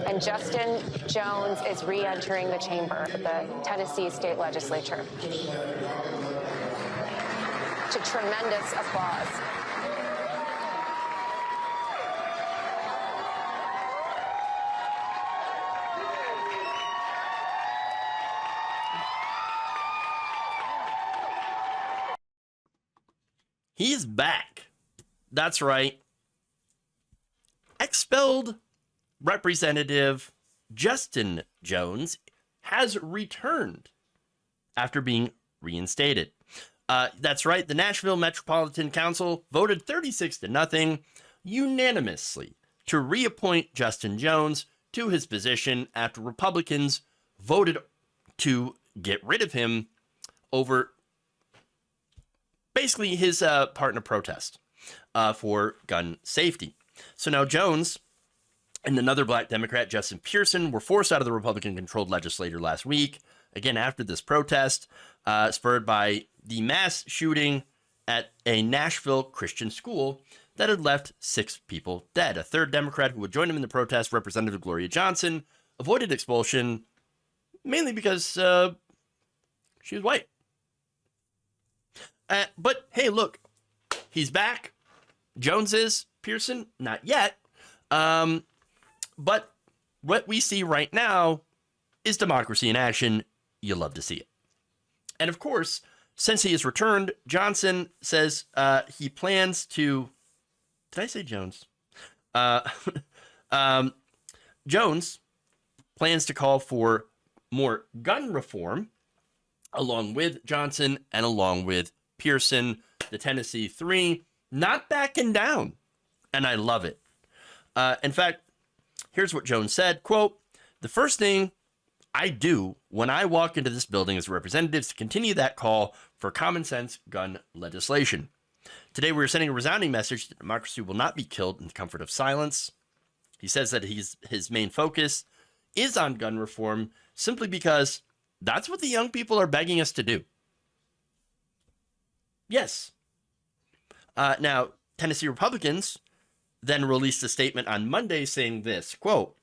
and Justin Jones is re-entering the chamber of the Tennessee State Legislature to tremendous applause. He's back. That's right. Expelled Representative Justin Jones has returned after being reinstated. That's right. The Nashville Metropolitan Council voted 36-0 unanimously to reappoint Justin Jones to his position after Republicans voted to get rid of him over basically his part in a protest for gun safety. So now Jones and another black Democrat, Justin Pearson, were forced out of the Republican-controlled legislature last week, again after this protest, spurred by the mass shooting at a Nashville Christian school that had left 6 people dead. A third Democrat who would join him in the protest, Representative Gloria Johnson, avoided expulsion mainly because she was white. But hey, look, he's back. Jones is. Pearson, not yet. But what we see right now is democracy in action. You love to see it. And of course, since he has returned, Johnson says he plans to... Did I say Jones? Jones plans to call for more gun reform along with Johnson and along with Pearson, the Tennessee Three, not backing down. And I love it. In fact, here's what Jones said, quote, "The first thing I do when I walk into this building as a representative is to continue that call for common sense gun legislation. Today, we are sending a resounding message that democracy will not be killed in the comfort of silence." He says that his main focus is on gun reform simply because that's what the young people are begging us to do. Yes. Now, Tennessee Republicans then released a statement on Monday saying this, quote,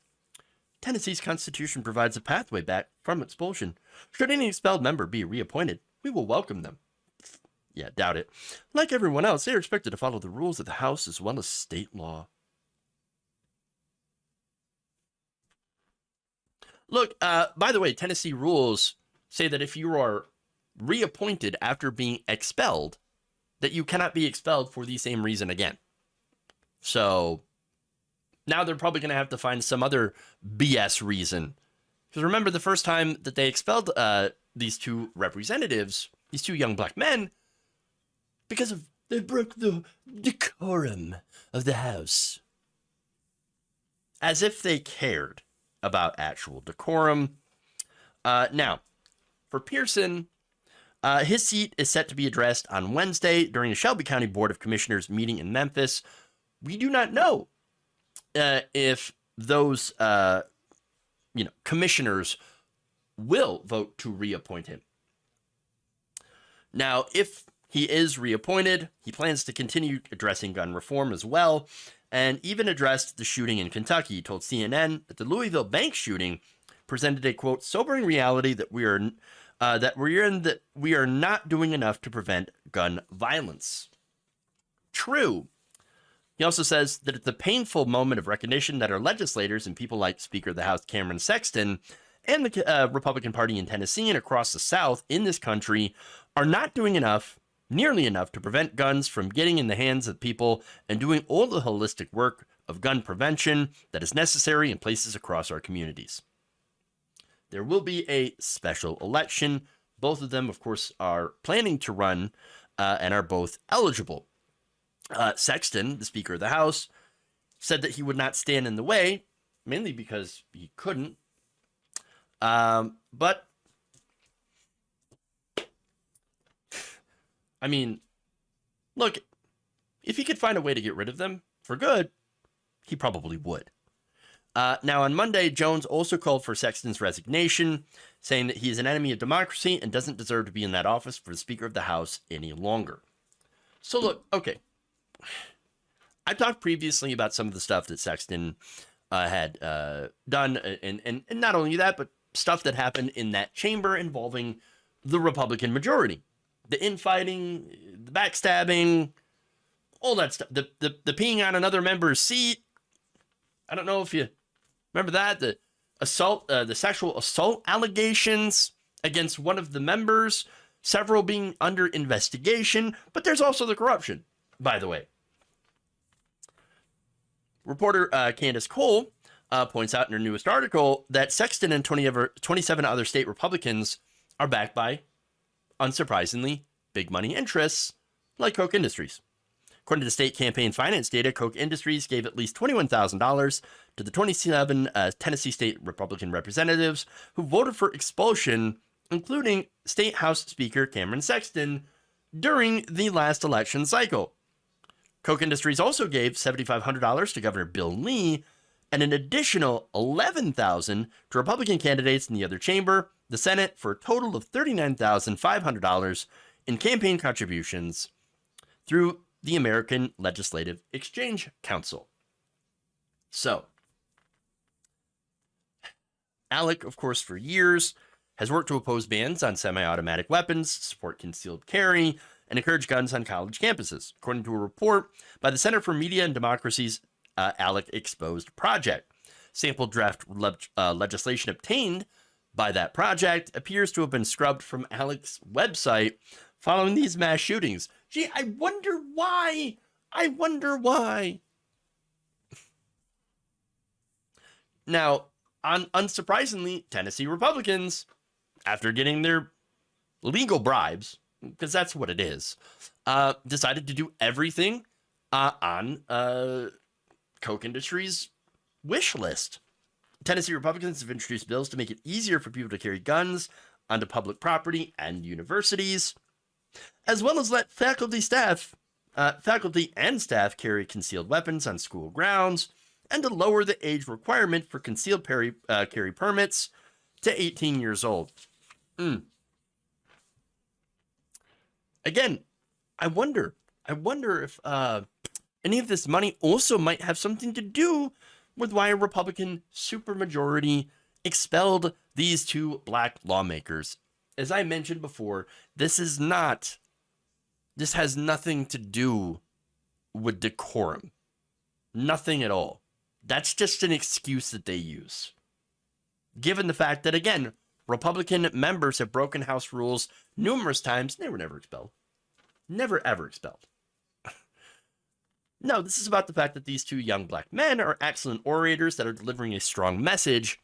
"Tennessee's constitution provides a pathway back from expulsion. Should any expelled member be reappointed, we will welcome them." Yeah, doubt it. "Like everyone else, they are expected to follow the rules of the House as well as state law." Look, by the way, Tennessee rules say that if you are reappointed after being expelled, that you cannot be expelled for the same reason again. So now they're probably going to have to find some other BS reason. Because remember, the first time that they expelled these 2 representatives, these 2 young black men, because of they broke the decorum of the House. As if they cared about actual decorum. Now, for Pearson, his seat is set to be addressed on Wednesday during the Shelby County Board of Commissioners meeting in Memphis. We do not know if those commissioners will vote to reappoint him. Now, if he is reappointed, he plans to continue addressing gun reform as well, and even addressed the shooting in Kentucky. He told CNN that the Louisville bank shooting presented a, quote, "sobering reality that we are not doing enough to prevent gun violence." True. He also says that it's a painful moment of recognition that our legislators and people like Speaker of the House Cameron Sexton and the Republican Party in Tennessee and across the South in this country are not doing nearly enough to prevent guns from getting in the hands of people and doing all the holistic work of gun prevention that is necessary in places across our communities. There will be a special election. Both of them, of course, are planning to run and are both eligible. Sexton, the Speaker of the House, said that he would not stand in the way, mainly because he couldn't. But, I mean, look, if he could find a way to get rid of them for good, he probably would. Now, on Monday, Jones also called for Sexton's resignation, saying that he is an enemy of democracy and doesn't deserve to be in that office for the Speaker of the House any longer. So, look, okay. I talked previously about some of the stuff that Sexton had done, and not only that, but stuff that happened in that chamber involving the Republican majority, the infighting, the backstabbing, all that stuff, the peeing on another member's seat. I don't know if you remember that, the assault, the sexual assault allegations against one of the members, several being under investigation, but there's also the corruption, by the way. Reporter Candace Cole points out in her newest article that Sexton and 27 other state Republicans are backed by, unsurprisingly, big money interests like Koch Industries. According to the state campaign finance data, Koch Industries gave at least $21,000 to the 27 Tennessee state Republican representatives who voted for expulsion, including State House Speaker Cameron Sexton, during the last election cycle. Koch Industries also gave $7,500 to Governor Bill Lee and an additional $11,000 to Republican candidates in the other chamber, the Senate, for a total of $39,500 in campaign contributions through the American Legislative Exchange Council. So, Alec, of course, for years, has worked to oppose bans on semi-automatic weapons, support concealed carry, and encourage guns on college campuses, according to a report by the Center for Media and Democracy's Alec Exposed project. Sample draft legislation obtained by that project appears to have been scrubbed from Alec's website following these mass shootings. Gee, I wonder why. Now, unsurprisingly, Tennessee Republicans, after getting their legal bribes, because that's what it is, decided to do everything on Koch Industries' wish list. Tennessee Republicans have introduced bills to make it easier for people to carry guns onto public property and universities, as well as let faculty and staff carry concealed weapons on school grounds, and to lower the age requirement for concealed carry permits to 18 years old. Again, I wonder if any of this money also might have something to do with why a Republican supermajority expelled these two black lawmakers. As I mentioned before, this has nothing to do with decorum. Nothing at all. That's just an excuse that they use. Given the fact that, again, Republican members have broken House rules numerous times, they were never expelled. Never, ever expelled. No, this is about the fact that these two young black men are excellent orators that are delivering a strong message,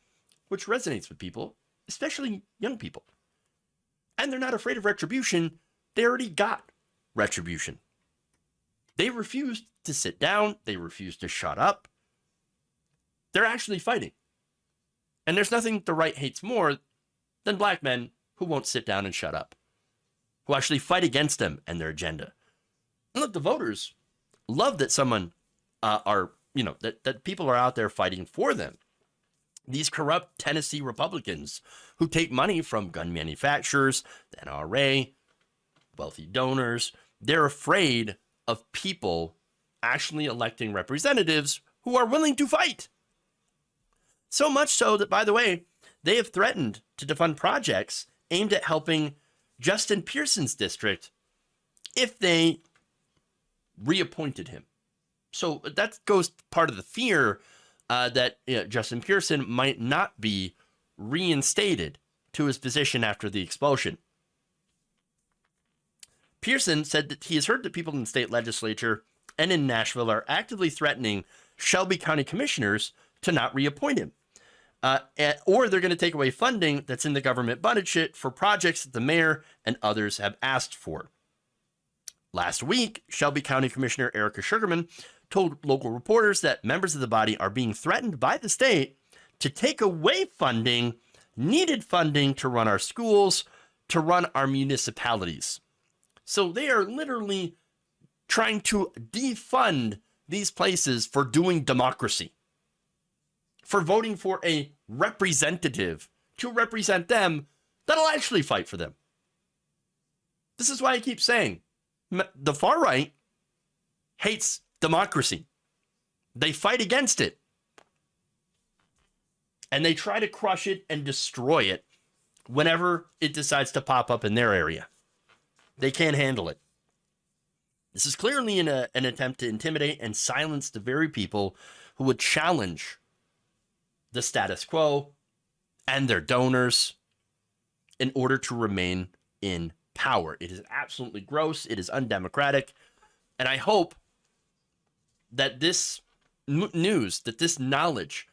which resonates with people, especially young people. And they're not afraid of retribution. They already got retribution. They refused to sit down. They refused to shut up. They're actually fighting. And there's nothing the right hates more than black men who won't sit down and shut up, who actually fight against them and their agenda. And look, the voters love that that people are out there fighting for them. These corrupt Tennessee Republicans who take money from gun manufacturers, the NRA, wealthy donors, they're afraid of people actually electing representatives who are willing to fight. So much so that, by the way, they have threatened to defund projects aimed at helping Justin Pearson's district if they reappointed him. So that goes part of the fear that Justin Pearson might not be reinstated to his position after the expulsion. Pearson said that he has heard that people in the state legislature and in Nashville are actively threatening Shelby County commissioners to not reappoint him. Or they're going to take away funding that's in the government budget for projects that the mayor and others have asked for. Last week, Shelby County Commissioner Erica Sugarman told local reporters that members of the body are being threatened by the state to take away funding, needed funding to run our schools, to run our municipalities. So they are literally trying to defund these places for doing democracy, for voting for a representative to represent them that'll actually fight for them. This is why I keep saying the far right hates democracy. They fight against it. And they try to crush it and destroy it whenever it decides to pop up in their area. They can't handle it. This is clearly an attempt to intimidate and silence the very people who would challenge the status quo and their donors in order to remain in power. It is absolutely gross. It is undemocratic. And I hope that this news, that this knowledge,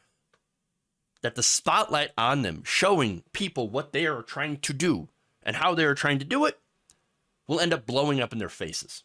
that the spotlight on them showing people what they are trying to do and how they are trying to do it will end up blowing up in their faces.